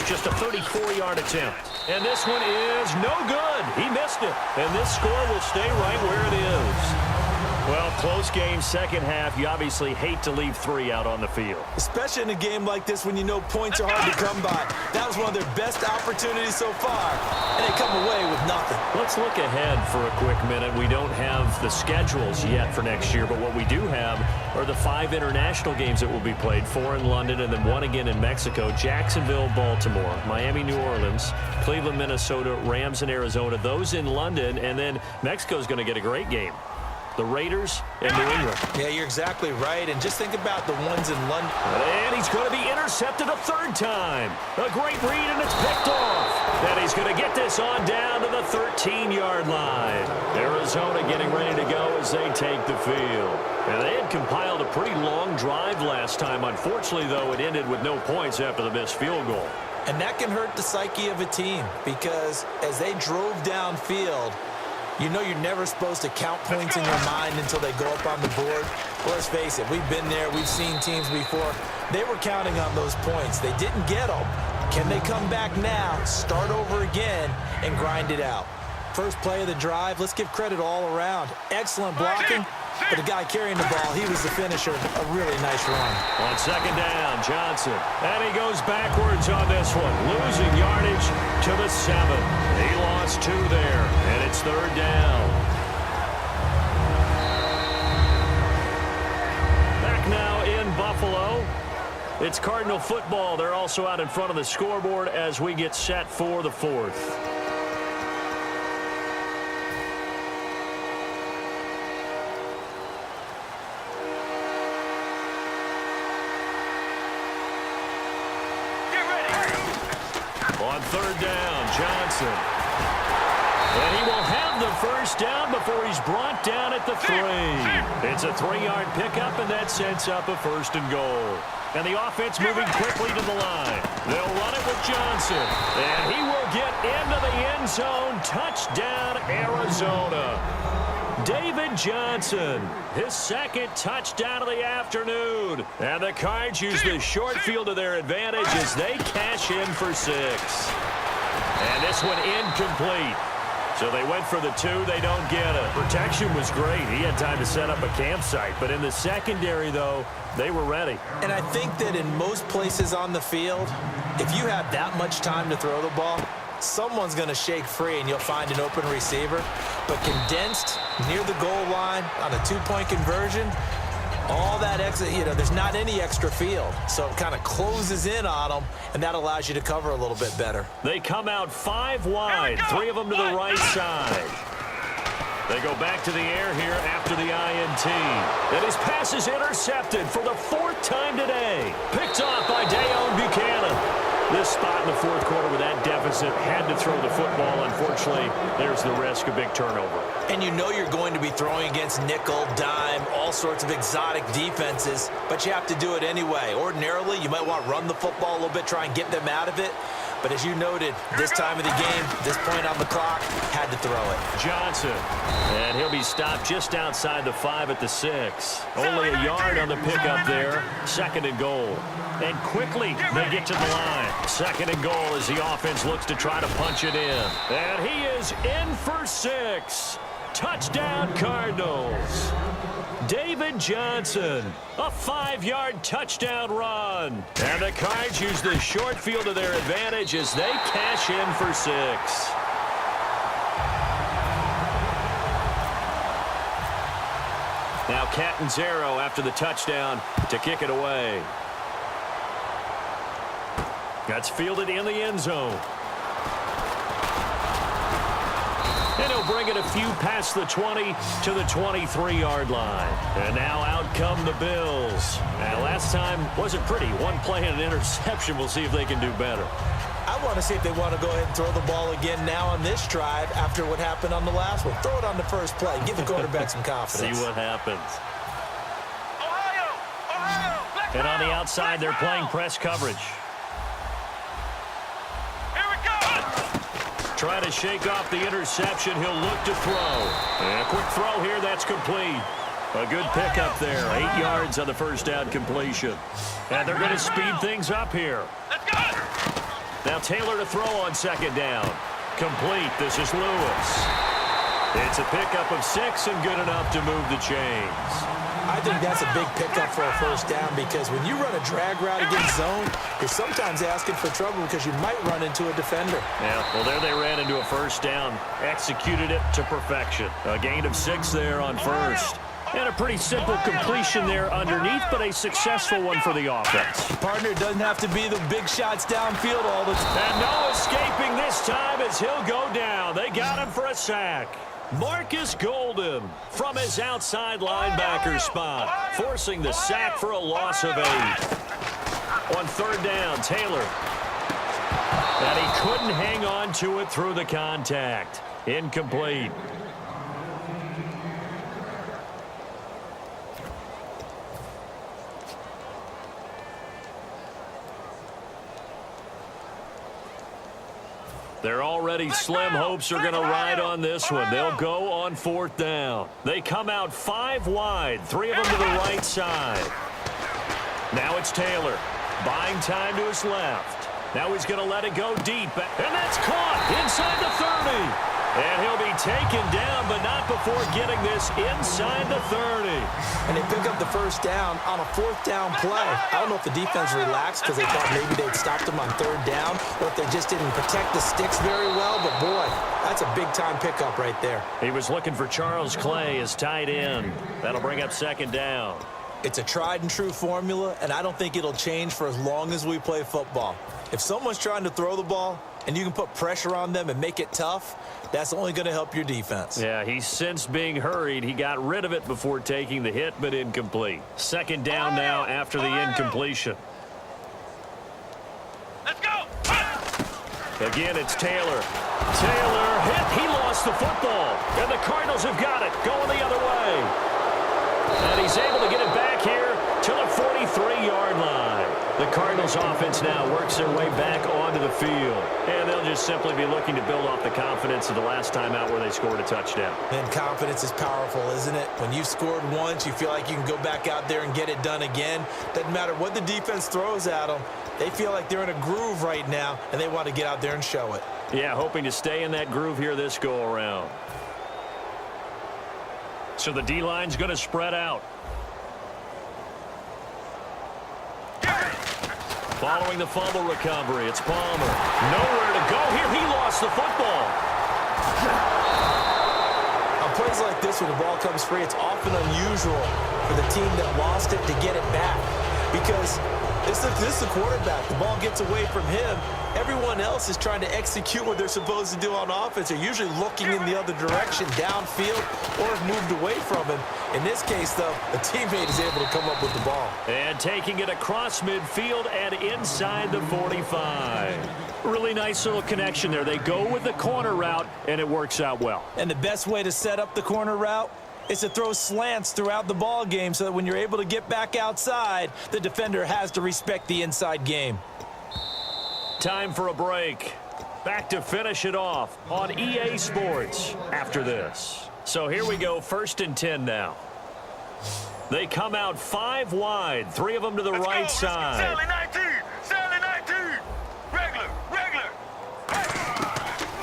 just a 34-yard attempt. And this one is no good. He missed it. And this score will stay right where it is. Well, close game, second half. You obviously hate to leave 3 out on the field. Especially in a game like this when you know points are hard to come by. That was one of their best opportunities so far, and they come away with nothing. Let's look ahead for a quick minute. We don't have the schedules yet for next year, but what we do have are the 5 international games that will be played, 4 in London and then 1 again in Mexico, Jacksonville, Baltimore, Miami, New Orleans, Cleveland, Minnesota, Rams, and Arizona. Those in London, and then Mexico's going to get a great game. The Raiders and New England. Yeah, you're exactly right. And just think about the ones in London. And he's going to be intercepted a 3rd time. A great read, and it's picked off. And he's going to get this on down to the 13-yard line. Arizona getting ready to go as they take the field. And they had compiled a pretty long drive last time. Unfortunately, though, it ended with no points after the missed field goal. And that can hurt the psyche of a team because as they drove downfield, you know you're never supposed to count points in your mind until they go up on the board. Well, let's face it, we've been there. We've seen teams before. They were counting on those points. They didn't get them. Can they come back now, start over again, and grind it out? First play of the drive, let's give credit all around. Excellent blocking, but the guy carrying the ball, he was the finisher. A really nice run. On 2nd down, Johnson. And he goes backwards on this one. Losing yardage to the 7. He lost 2 there, and it's 3rd down. Back now in Buffalo. It's Cardinal football. They're also out in front of the scoreboard as we get set for the 4th. On 3rd down, Johnson. And he will have the first down before he's brought down at the 3. It's a 3-yard pickup, and that sets up a 1st and goal. And the offense moving quickly to the line. They'll run it with Johnson. And he will get into the end zone. Touchdown, Arizona. David Johnson, his 2nd touchdown of the afternoon. And the Cards use the short field to their advantage as they cash in for 6. And this one incomplete. So they went for the 2. They don't get it. Protection was great. He had time to set up a campsite. But in the secondary, though, they were ready. And I think that in most places on the field, if you have that much time to throw the ball, someone's going to shake free and you'll find an open receiver. But condensed near the goal line on a 2-point conversion, all that extra, there's not any extra field. So it kind of closes in on them, and that allows you to cover a little bit better. They come out 5 wide, 3 of them to the right side. They go back to the air here after the INT. And his pass is intercepted for the 4th time today. Picked off by Dayon Buchanan. This spot in the 4th quarter with that deficit, had to throw the football. Unfortunately, there's the risk of big turnover. And you know you're going to be throwing against nickel, dime, all sorts of exotic defenses, but you have to do it anyway. Ordinarily, you might want to run the football a little bit, try and get them out of it. But as you noted, this time of the game, this point on the clock, had to throw it. Johnson, and he'll be stopped just outside the 5 at the 6. Only a yard on the pickup there. 2nd and goal. And quickly, they get to the line. 2nd and goal as the offense looks to try to punch it in. And he is in for 6. Touchdown, Cardinals. David Johnson, a 5-yard touchdown run. And the Cards use the short field to their advantage as they cash in for 6. Now Catanzaro after the touchdown to kick it away. That's fielded in the end zone. And he'll bring it a few past the 20 to the 23-yard line. And now out come the Bills. And last time wasn't pretty. 1 play and an interception. We'll see if they can do better. I want to see if they want to go ahead and throw the ball again now on this drive after what happened on the last one. Throw it on the first play. Give the quarterback some confidence. See what happens. And on the outside, they're playing press coverage. Try to shake off the interception. He'll look to throw. And a quick throw here. That's complete. A good pickup there. 8 yards on the first down completion. And they're going to speed things up here. Now Taylor to throw on second down. Complete. This is Lewis. It's a pickup of 6 and good enough to move the chains. I think that's a big pickup for a first down because when you run a drag route against zone, you're sometimes asking for trouble because you might run into a defender. Yeah, well, there they ran into a first down. Executed it to perfection. A gain of 6 there on first. And a pretty simple completion there underneath, but a successful one for the offense. Partner doesn't have to be the big shots downfield all the time. And no escaping this time as he'll go down. They got him for a sack. Marcus Golden from his outside linebacker spot, forcing the sack for a loss of 8. On third down, Taylor. And he couldn't hang on to it through the contact. Incomplete. Their already slim hopes are going to ride on this one. They'll go on fourth down. They come out 5 wide, 3 of them to the right side. Now it's Taylor. Buying time to his left. Now he's going to let it go deep. And that's caught inside the 30. And he'll be taken down, but not before getting this inside the 30. And they pick up the first down on a fourth down play. I don't know if the defense relaxed because they thought maybe they'd stopped them on third down, or if they just didn't protect the sticks very well. But, boy, that's a big-time pickup right there. He was looking for Charles Clay as tight end. That'll bring up second down. It's a tried-and-true formula, and I don't think it'll change for as long as we play football. If someone's trying to throw the ball and you can put pressure on them and make it tough, that's only going to help your defense. Yeah, he's since being hurried. He got rid of it before taking the hit, but incomplete. Second down now after the incompletion. Let's go! Again, it's Taylor. Taylor hit. He lost the football. And the Cardinals have got it. Going the other way. And he's able to get it back here to the 43-yard line. The Cardinals offense now works their way back onto the field. And they'll just simply be looking to build off the confidence of the last time out where they scored a touchdown. And confidence is powerful, isn't it? When you've scored once, you feel like you can go back out there and get it done again. Doesn't matter what the defense throws at them. They feel like they're in a groove right now, and they want to get out there and show it. Yeah, hoping to stay in that groove here this go-around. So the D-line's going to spread out. Following the fumble recovery, it's Palmer. Nowhere to go here. He lost the football. On plays like this, when the ball comes free, it's often unusual for the team that lost it to get it back. Because this is the quarterback. The ball gets away from him. Everyone else is trying to execute what they're supposed to do on offense. They're usually looking in the other direction, downfield, or have moved away from him. In this case, though, a teammate is able to come up with the ball. And taking it across midfield and inside the 45. Really nice little connection there. They go with the corner route, and it works out well. And the best way to set up the corner route is to throw slants throughout the ball game so that when you're able to get back outside, the defender has to respect the inside game. Time for a break. Back to finish it off on EA Sports after this. So here we go, 1st and 10 now. They come out 5 wide, 3 of them to the right side. Sally 19! Sally 19! Regular!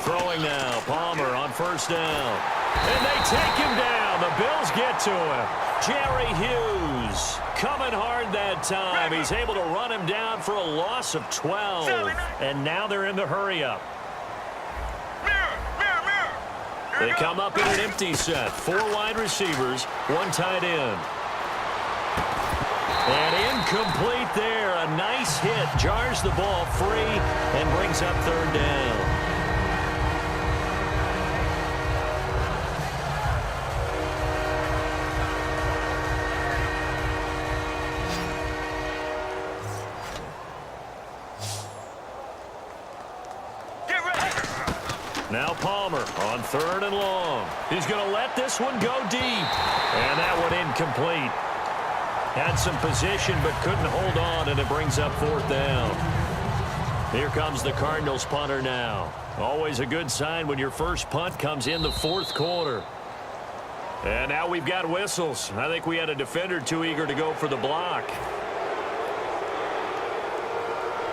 Throwing now, Palmer on first down. And they take him down. The Bills get to him. Jerry Hughes coming hard that time. He's able to run him down for a loss of 12. And now they're in the hurry-up. Mirror! They come up in an empty set. 4 wide receivers, 1 tight end. And incomplete there. A nice hit. Jars the ball free and brings up 3rd down. Now Palmer on 3rd and long. He's going to let this one go deep. And that one incomplete. Had some position but couldn't hold on, and it brings up 4th down. Here comes the Cardinals punter now. Always a good sign when your first punt comes in the 4th quarter. And now we've got whistles. I think we had a defender too eager to go for the block.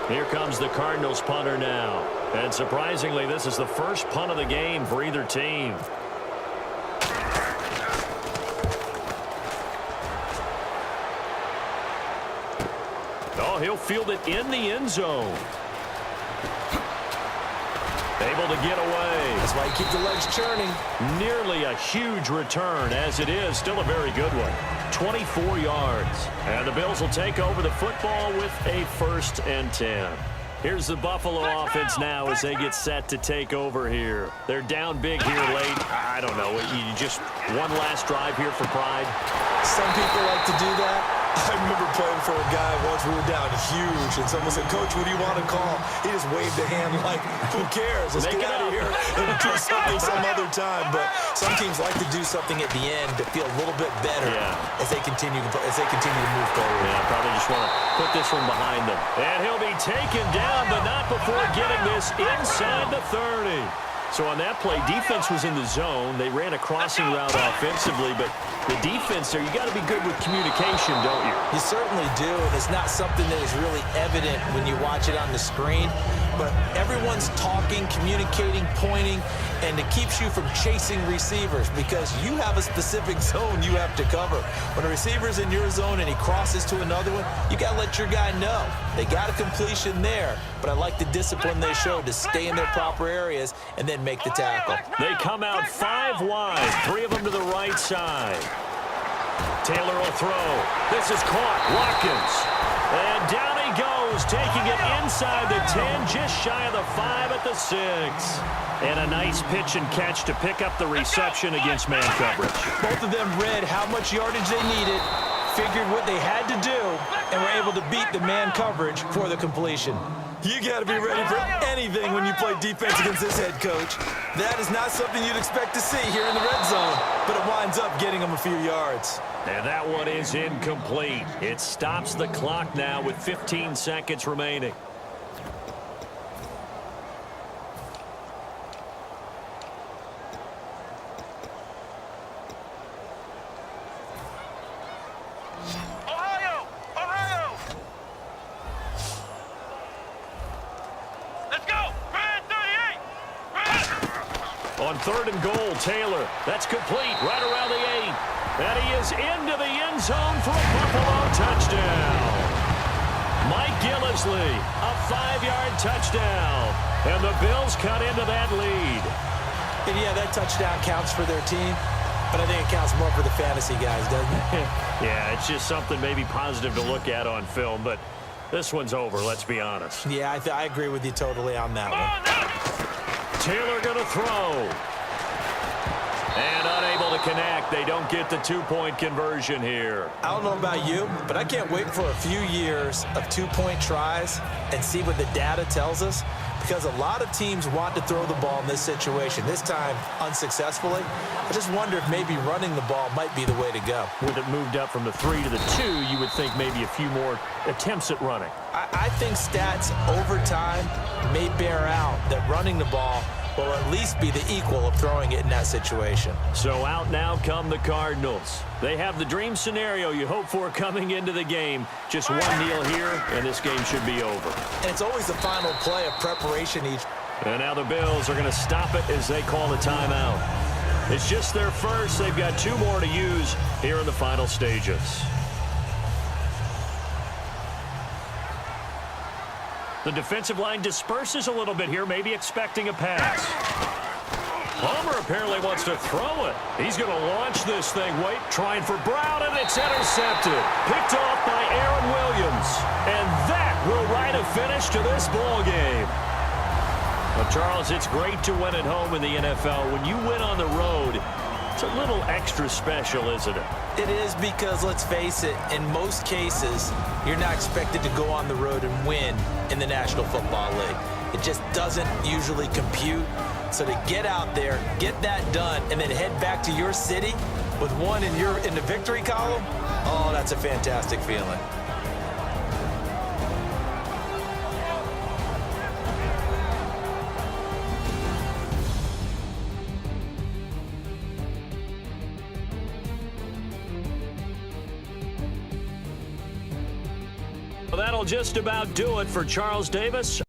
Here comes the Cardinals punter now. And surprisingly, this is the first punt of the game for either team. Oh, he'll field it in the end zone. Able to get away. That's why you keep the legs churning. Nearly a huge return, as it is still a very good one. 24 yards. And the Bills will take over the football with a 1st and 10. Here's the Buffalo offense now as they get set to take over here. They're down big here late. I don't know. You just one last drive here for pride. Some people like to do that. I remember playing for a guy once. We were down huge, and someone said, "Coach, what do you want to call?" He just waved a hand like, "Who cares? Let's get out of here and do something some other time." But some teams like to do something at the end to feel a little bit better as they continue to move forward. Yeah, probably just want to put this one behind them. And he'll be taken down, but not before getting this inside the 30. So on that play, defense was in the zone. They ran a crossing route offensively, but the defense there, you got to be good with communication, don't you? You certainly do, and it's not something that is really evident when you watch it on the screen. But everyone's talking, communicating, pointing, and it keeps you from chasing receivers because you have a specific zone you have to cover. When a receiver's in your zone and he crosses to another one, you got to let your guy know. They got a completion there, but I like the discipline they showed to stay in their proper areas and then make the tackle. They come out 5 wide, 3 of them to the right side. Taylor will throw. This is caught. Watkins. And down he goes, taking it inside the 10, just shy of the 5 at the 6. And a nice pitch and catch to pick up the reception against man coverage. Both of them read how much yardage they needed, figured what they had to do, and were able to beat the man coverage for the completion. You got to be ready for anything when you play defense against this head coach. That is not something you'd expect to see here in the red zone, but it winds up getting them a few yards. And that one is incomplete. It stops the clock now with 15 seconds remaining. On 3rd and goal, Taylor. That's complete right around the 8. And he is into the end zone for a Buffalo touchdown. Mike Gillislee, a 5-yard touchdown. And the Bills cut into that lead. And yeah, that touchdown counts for their team, but I think it counts more for the fantasy guys, doesn't it? Yeah, it's just something maybe positive to look at on film, but this one's over, let's be honest. Yeah, I agree with you totally on that one. Taylor going to throw. And unable to connect. They don't get the 2-point conversion here. I don't know about you, but I can't wait for a few years of 2-point tries and see what the data tells us, because a lot of teams want to throw the ball in this situation, this time unsuccessfully. I just wonder if maybe running the ball might be the way to go. With it moved up from the 3 to the 2, you would think maybe a few more attempts at running. I think stats over time may bear out that running the ball will at least be the equal of throwing it in that situation. So out now come the Cardinals. They have the dream scenario you hope for coming into the game. Just 1-0 here, and this game should be over. And it's always the final play of preparation each. And now the Bills are going to stop it as they call a timeout. It's just their first. They've got 2 more to use here in the final stages. The defensive line disperses a little bit here, maybe expecting a pass. Palmer apparently wants to throw it. He's going to launch this thing. Wait, trying for Brown, and it's intercepted. Picked off by Aaron Williams. And that will write a finish to this ball game. Well, Charles, it's great to win at home in the NFL. When you win on the road, it's a little extra special, isn't it? It is, because, let's face it, in most cases, you're not expected to go on the road and win in the National Football League. It just doesn't usually compute. So to get out there, get that done, and then head back to your city with one in the victory column, oh, that's a fantastic feeling. Well, that'll that'll just about do it for Charles Davis.